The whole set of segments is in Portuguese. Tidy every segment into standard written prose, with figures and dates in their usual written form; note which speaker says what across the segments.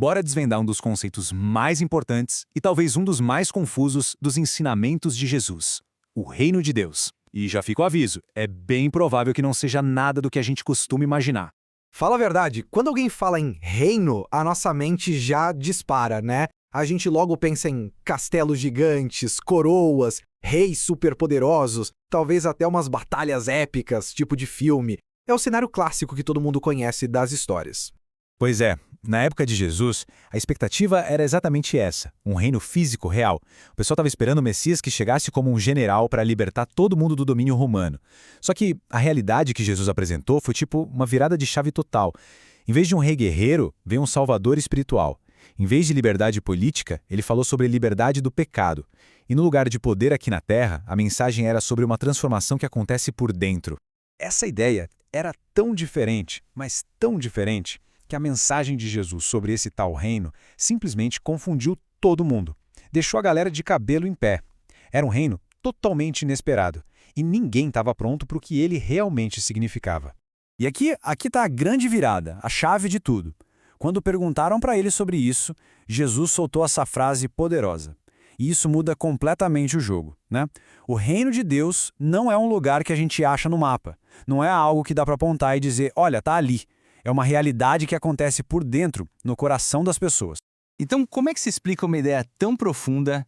Speaker 1: bora desvendar um dos conceitos mais importantes e talvez um dos mais confusos dos ensinamentos de Jesus: o reino de Deus. E já fica o aviso, é bem provável que não seja nada do que a gente costuma imaginar.
Speaker 2: Fala a verdade, quando alguém fala em reino, a nossa mente já dispara, né? A gente logo pensa em castelos gigantes, coroas, reis superpoderosos, talvez até umas batalhas épicas, tipo de filme. É o cenário clássico que todo mundo conhece das histórias.
Speaker 1: Pois é, na época de Jesus, a expectativa era exatamente essa, um reino físico real. O pessoal estava esperando o Messias que chegasse como um general para libertar todo mundo do domínio romano. Só que a realidade que Jesus apresentou foi tipo uma virada de chave total. Em vez de um rei guerreiro, veio um salvador espiritual. Em vez de liberdade política, ele falou sobre liberdade do pecado. E no lugar de poder aqui na Terra, a mensagem era sobre uma transformação que acontece por dentro. Essa ideia era tão diferente, mas tão diferente, que a mensagem de Jesus sobre esse tal reino simplesmente confundiu todo mundo. Deixou a galera de cabelo em pé. Era um reino totalmente inesperado, e ninguém estava pronto para o que ele realmente significava. E aqui está a grande virada, a chave de tudo. Quando perguntaram para ele sobre isso, Jesus soltou essa frase poderosa. E isso muda completamente o jogo, né? O reino de Deus não é um lugar que a gente acha no mapa. Não é algo que dá para apontar e dizer, olha, tá ali. É uma realidade que acontece por dentro, no coração das pessoas.
Speaker 3: Então, como é que se explica uma ideia tão profunda,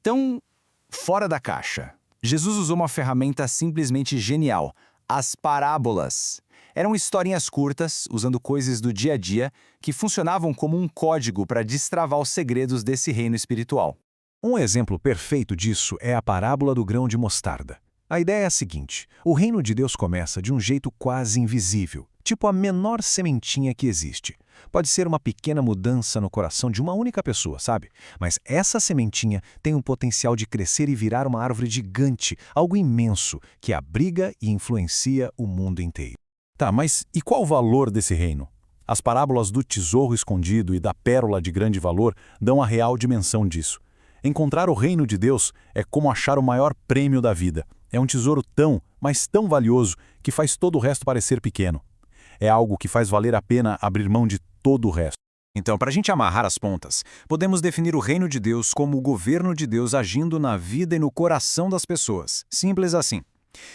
Speaker 3: tão fora da caixa? Jesus usou uma ferramenta simplesmente genial, as parábolas. Eram historinhas curtas, usando coisas do dia a dia, que funcionavam como um código para destravar os segredos desse reino espiritual.
Speaker 1: Um exemplo perfeito disso é a parábola do grão de mostarda. A ideia é a seguinte: o reino de Deus começa de um jeito quase invisível, tipo a menor sementinha que existe. Pode ser uma pequena mudança no coração de uma única pessoa, sabe? Mas essa sementinha tem o potencial de crescer e virar uma árvore gigante, algo imenso, que abriga e influencia o mundo inteiro. Tá, mas e qual o valor desse reino? As parábolas do tesouro escondido e da pérola de grande valor dão a real dimensão disso. Encontrar o reino de Deus é como achar o maior prêmio da vida. É um tesouro tão, mas tão valioso, que faz todo o resto parecer pequeno. É algo que faz valer a pena abrir mão de todo o resto. Então, para a gente amarrar as pontas, podemos definir o reino de Deus como o governo de Deus agindo na vida e no coração das pessoas. Simples assim.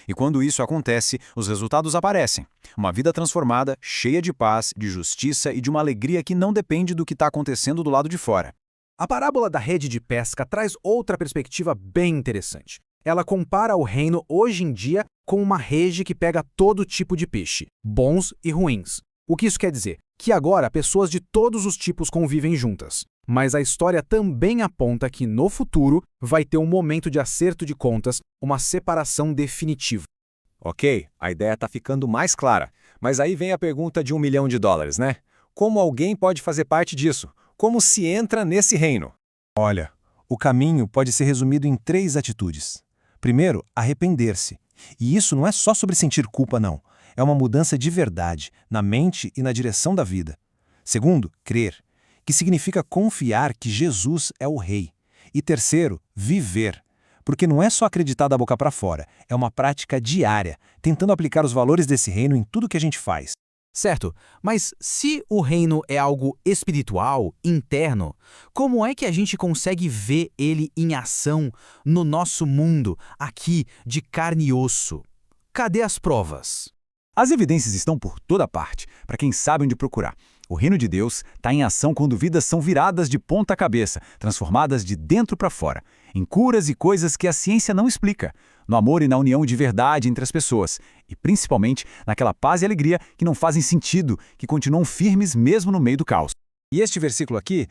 Speaker 1: E quando isso acontece, os resultados aparecem. Uma vida transformada, cheia de paz, de justiça e de uma alegria que não depende do que está acontecendo do lado de fora.
Speaker 2: A parábola da rede de pesca traz outra perspectiva bem interessante. Ela compara o reino hoje em dia com uma rede que pega todo tipo de peixe, bons e ruins. O que isso quer dizer? Que agora pessoas de todos os tipos convivem juntas. Mas a história também aponta que no futuro vai ter um momento de acerto de contas, uma separação definitiva.
Speaker 1: Ok, a ideia está ficando mais clara. Mas aí vem a pergunta de $1 milhão, né? Como alguém pode fazer parte disso? Como se entra nesse reino? Olha, o caminho pode ser resumido em 3 atitudes. Primeiro, arrepender-se. E isso não é só sobre sentir culpa, não. É uma mudança de verdade, na mente e na direção da vida. Segundo, crer, que significa confiar que Jesus é o Rei. E terceiro, viver. Porque não é só acreditar da boca para fora, é uma prática diária, tentando aplicar os valores desse reino em tudo que a gente faz.
Speaker 2: Certo, mas se o reino é algo espiritual, interno, como é que a gente consegue ver ele em ação no nosso mundo, aqui, de carne e osso? Cadê as provas?
Speaker 1: As evidências estão por toda parte, para quem sabe onde procurar. O reino de Deus está em ação quando vidas são viradas de ponta cabeça, transformadas de dentro para fora, em curas e coisas que a ciência não explica, no amor e na união de verdade entre as pessoas, e principalmente naquela paz e alegria que não fazem sentido, que continuam firmes mesmo no meio do caos. E este versículo aqui,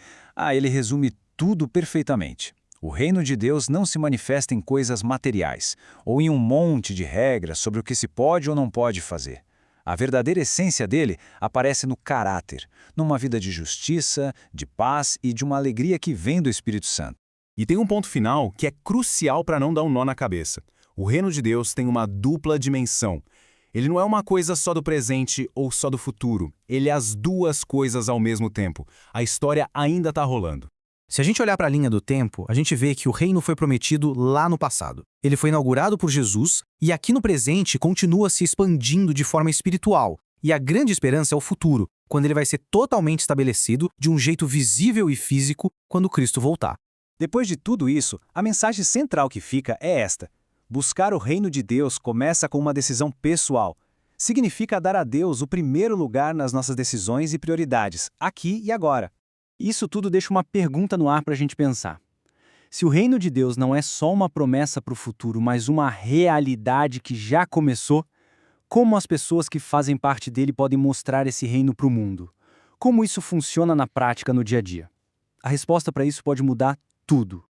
Speaker 1: ele resume tudo perfeitamente. O reino de Deus não se manifesta em coisas materiais, ou em um monte de regras sobre o que se pode ou não pode fazer. A verdadeira essência dele aparece no caráter, numa vida de justiça, de paz e de uma alegria que vem do Espírito Santo.
Speaker 4: E tem um ponto final que é crucial para não dar um nó na cabeça. O reino de Deus tem uma dupla dimensão. Ele não é uma coisa só do presente ou só do futuro. Ele é as duas coisas ao mesmo tempo. A história ainda está rolando.
Speaker 2: Se a gente olhar para a linha do tempo, a gente vê que o reino foi prometido lá no passado. Ele foi inaugurado por Jesus e aqui no presente continua se expandindo de forma espiritual, E a grande esperança é o futuro, quando ele vai ser totalmente estabelecido de um jeito visível e físico quando Cristo voltar.
Speaker 1: Depois de tudo isso, a mensagem central que fica é esta: buscar o reino de Deus começa com uma decisão pessoal. Significa dar a Deus o primeiro lugar nas nossas decisões e prioridades, aqui e agora.
Speaker 5: Isso tudo deixa uma pergunta no ar para a gente pensar. Se o reino de Deus não é só uma promessa para o futuro, mas uma realidade que já começou, como as pessoas que fazem parte dele podem mostrar esse reino para o mundo? Como isso funciona na prática no dia a dia? A resposta para isso pode mudar tudo.